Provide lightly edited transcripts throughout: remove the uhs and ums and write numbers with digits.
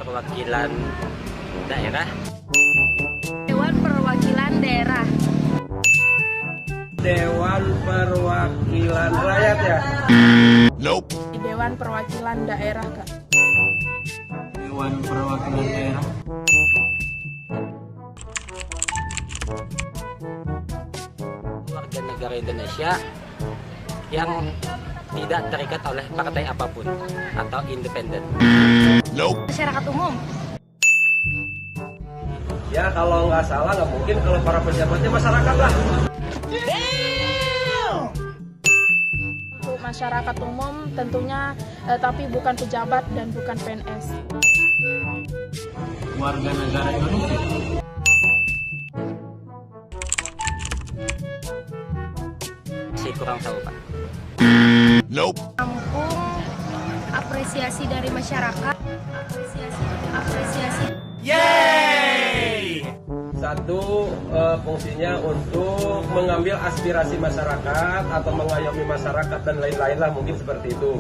Perwakilan daerah. Dewan Perwakilan Daerah. Dewan Perwakilan Rakyat ya? Nope. Dewan Perwakilan Daerah, Kak. Dewan Perwakilan Daerah. Warga negara Indonesia yang tidak terikat oleh partai apapun atau independen. Nope. Masyarakat umum. Ya kalau nggak salah nggak mungkin kalau para pejabatnya masyarakat lah. Untuk masyarakat umum tentunya, tapi bukan pejabat dan bukan PNS. Warga negara Indonesia. Saya kurang tahu, Pak. Nope. Kampung apresiasi dari masyarakat. Apresiasi. Satu, fungsinya untuk mengambil aspirasi masyarakat atau mengayomi masyarakat dan lain-lain lah, mungkin seperti itu.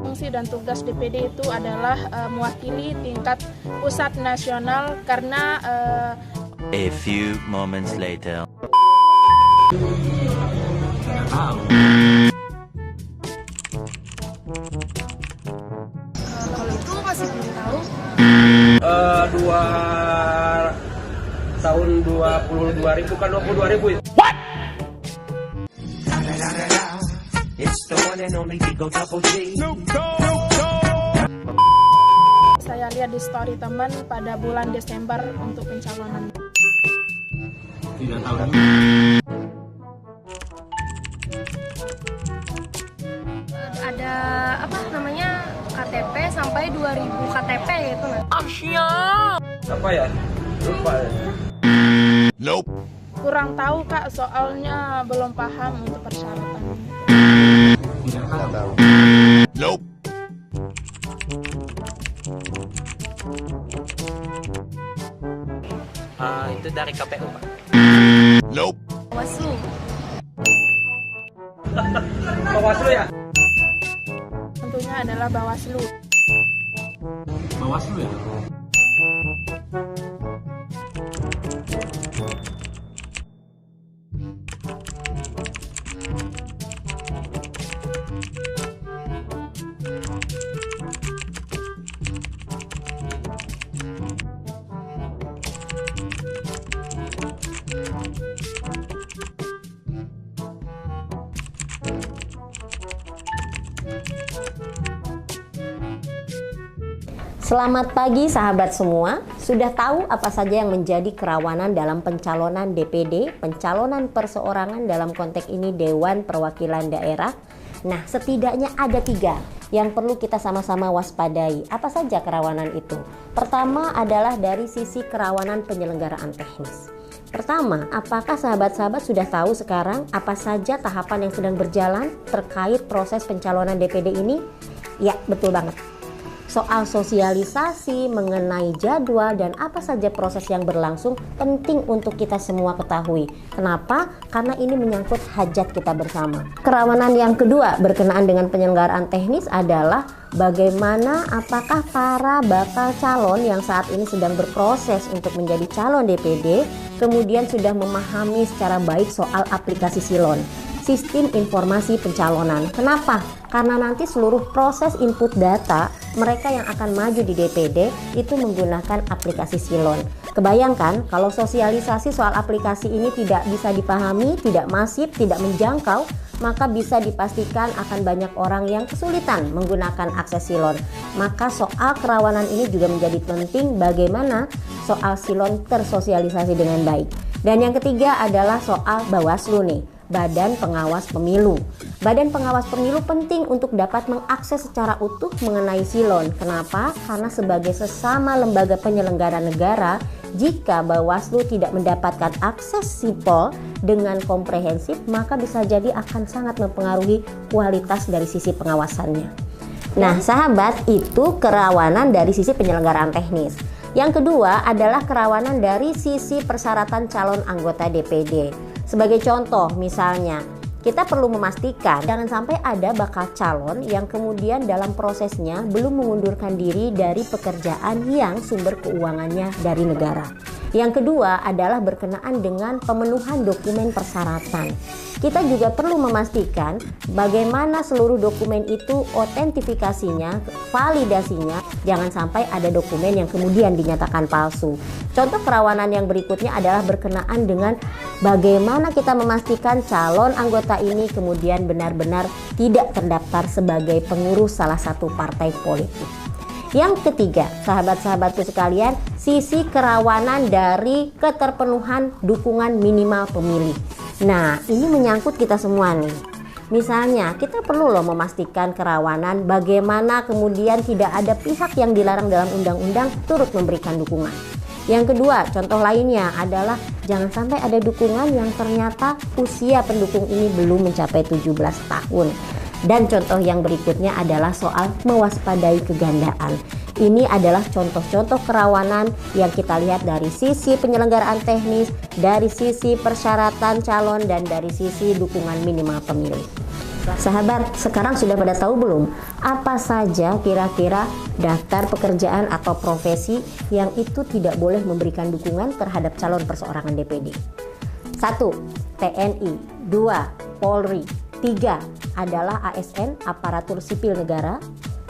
Fungsi dan tugas DPD itu adalah mewakili tingkat pusat nasional karena A few moments later. Kalau itu masih belum tahu. Tahun 22.000 kan 22.000 itu. saya lihat di story teman pada bulan Desember untuk pencalonan. Tidak tahu. Ada apa namanya KTP sampai 2000 KTP gitu nah. Apa ya? Lupa ya. Nope. Kurang tahu, Kak, soalnya belum paham untuk persyaratan. Nope. Itu dari KPU, Pak. Nope. Bawaslu. Bawaslu ya? Tentunya adalah Bawaslu. Bawaslu ya? Selamat pagi sahabat semua. Sudah tahu apa saja yang menjadi kerawanan dalam pencalonan DPD, pencalonan perseorangan dalam konteks ini Dewan Perwakilan Daerah? Nah, setidaknya ada 3 yang perlu kita sama-sama waspadai. Apa saja kerawanan itu? Pertama adalah dari sisi kerawanan penyelenggaraan teknis. Pertama, apakah sahabat-sahabat sudah tahu sekarang apa saja tahapan yang sedang berjalan terkait proses pencalonan DPD ini? Ya, betul banget. Soal sosialisasi mengenai jadwal dan apa saja proses yang berlangsung penting untuk kita semua ketahui. Kenapa? Karena ini menyangkut hajat kita bersama. Kerawanan yang kedua berkenaan dengan penyelenggaraan teknis adalah bagaimana apakah para bakal calon yang saat ini sedang berproses untuk menjadi calon DPD kemudian sudah memahami secara baik soal aplikasi Silon, sistem informasi pencalonan. Kenapa? Karena nanti seluruh proses input data mereka yang akan maju di DPD itu menggunakan aplikasi Silon. Kebayangkan kalau sosialisasi soal aplikasi ini tidak bisa dipahami, tidak masif, tidak menjangkau, maka bisa dipastikan akan banyak orang yang kesulitan menggunakan akses Silon. Maka soal kerawanan ini juga menjadi penting bagaimana soal Silon tersosialisasi dengan baik. Dan yang ketiga adalah soal Bawaslu nih, Badan Pengawas Pemilu. Badan Pengawas Pemilu penting untuk dapat mengakses secara utuh mengenai Silon. Kenapa? Karena sebagai sesama lembaga penyelenggara negara, jika Bawaslu tidak mendapatkan akses sipol dengan komprehensif, maka bisa jadi akan sangat mempengaruhi kualitas dari sisi pengawasannya. Nah, sahabat, itu kerawanan dari sisi penyelenggaraan teknis. Yang kedua adalah kerawanan dari sisi persyaratan calon anggota DPD. Sebagai contoh, misalnya kita perlu memastikan jangan sampai ada bakal calon yang kemudian dalam prosesnya belum mengundurkan diri dari pekerjaan yang sumber keuangannya dari negara. Yang kedua adalah berkenaan dengan pemenuhan dokumen persyaratan. Kita juga perlu memastikan bagaimana seluruh dokumen itu otentifikasinya, validasinya, jangan sampai ada dokumen yang kemudian dinyatakan palsu. Contoh kerawanan yang berikutnya adalah berkenaan dengan bagaimana kita memastikan calon anggota ini kemudian benar-benar tidak terdaftar sebagai pengurus salah satu partai politik. Yang ketiga, sahabat-sahabatku sekalian, sisi kerawanan dari keterpenuhan dukungan minimal pemilih. Nah, ini menyangkut kita semua nih. Misalnya, kita perlu loh memastikan kerawanan bagaimana kemudian tidak ada pihak yang dilarang dalam undang-undang turut memberikan dukungan. Yang kedua, contoh lainnya adalah jangan sampai ada dukungan yang ternyata usia pendukung ini belum mencapai 17 tahun. Dan contoh yang berikutnya adalah soal mewaspadai kegandaan. Ini adalah contoh-contoh kerawanan yang kita lihat dari sisi penyelenggaraan teknis, dari sisi persyaratan calon, dan dari sisi dukungan minimal pemilih. Sahabat, sekarang sudah pada tahu belum apa saja kira-kira daftar pekerjaan atau profesi yang itu tidak boleh memberikan dukungan terhadap calon perseorangan DPD? 1. TNI. 2. Polri. 3 adalah ASN, aparatur sipil negara.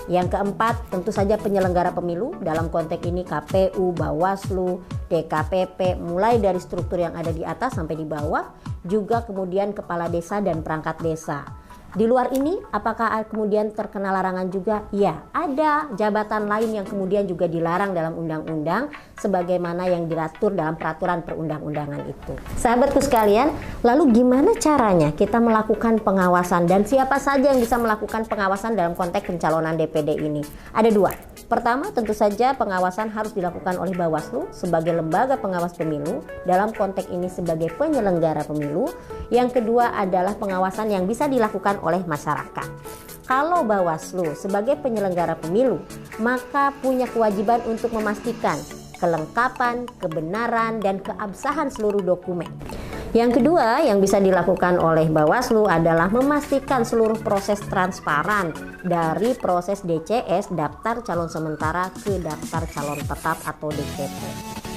Yang keempat tentu saja penyelenggara pemilu, dalam konteks ini KPU, Bawaslu, DKPP, mulai dari struktur yang ada di atas sampai di bawah, juga kemudian kepala desa dan perangkat desa. Di luar ini, apakah kemudian terkena larangan juga? Ya, ada jabatan lain yang kemudian juga dilarang dalam undang-undang sebagaimana yang diatur dalam peraturan perundang-undangan itu. Sahabatku sekalian, lalu gimana caranya kita melakukan pengawasan dan siapa saja yang bisa melakukan pengawasan dalam konteks pencalonan DPD ini? Ada 2. Pertama, tentu saja pengawasan harus dilakukan oleh Bawaslu sebagai lembaga pengawas pemilu, dalam konteks ini sebagai penyelenggara pemilu. Yang kedua adalah pengawasan yang bisa dilakukan oleh masyarakat. Kalau Bawaslu sebagai penyelenggara pemilu, maka punya kewajiban untuk memastikan kelengkapan, kebenaran, dan keabsahan seluruh dokumen. Yang kedua yang bisa dilakukan oleh Bawaslu adalah memastikan seluruh proses transparan dari proses DCS, daftar calon sementara, ke daftar calon tetap atau DCT.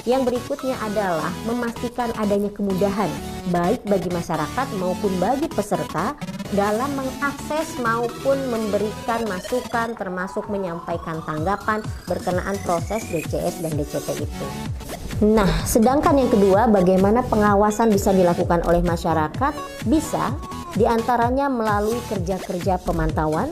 Yang berikutnya adalah memastikan adanya kemudahan baik bagi masyarakat maupun bagi peserta dalam mengakses maupun memberikan masukan, termasuk menyampaikan tanggapan berkenaan proses DCS dan DCT itu. Nah, sedangkan yang kedua, bagaimana pengawasan bisa dilakukan oleh masyarakat? Bisa diantaranya melalui kerja-kerja pemantauan,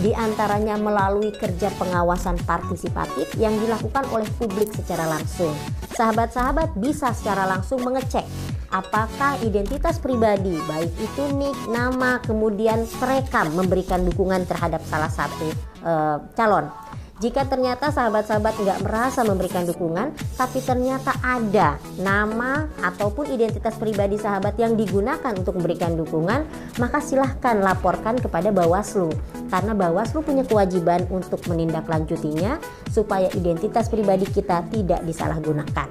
diantaranya melalui kerja pengawasan partisipatif yang dilakukan oleh publik secara langsung. Sahabat-sahabat bisa secara langsung mengecek apakah identitas pribadi, baik itu nik, nama, kemudian terekam memberikan dukungan terhadap salah satu calon. Jika ternyata sahabat-sahabat nggak merasa memberikan dukungan, tapi ternyata ada nama ataupun identitas pribadi sahabat yang digunakan untuk memberikan dukungan, maka silahkan laporkan kepada Bawaslu. Karena Bawaslu punya kewajiban untuk menindaklanjutinya supaya identitas pribadi kita tidak disalahgunakan.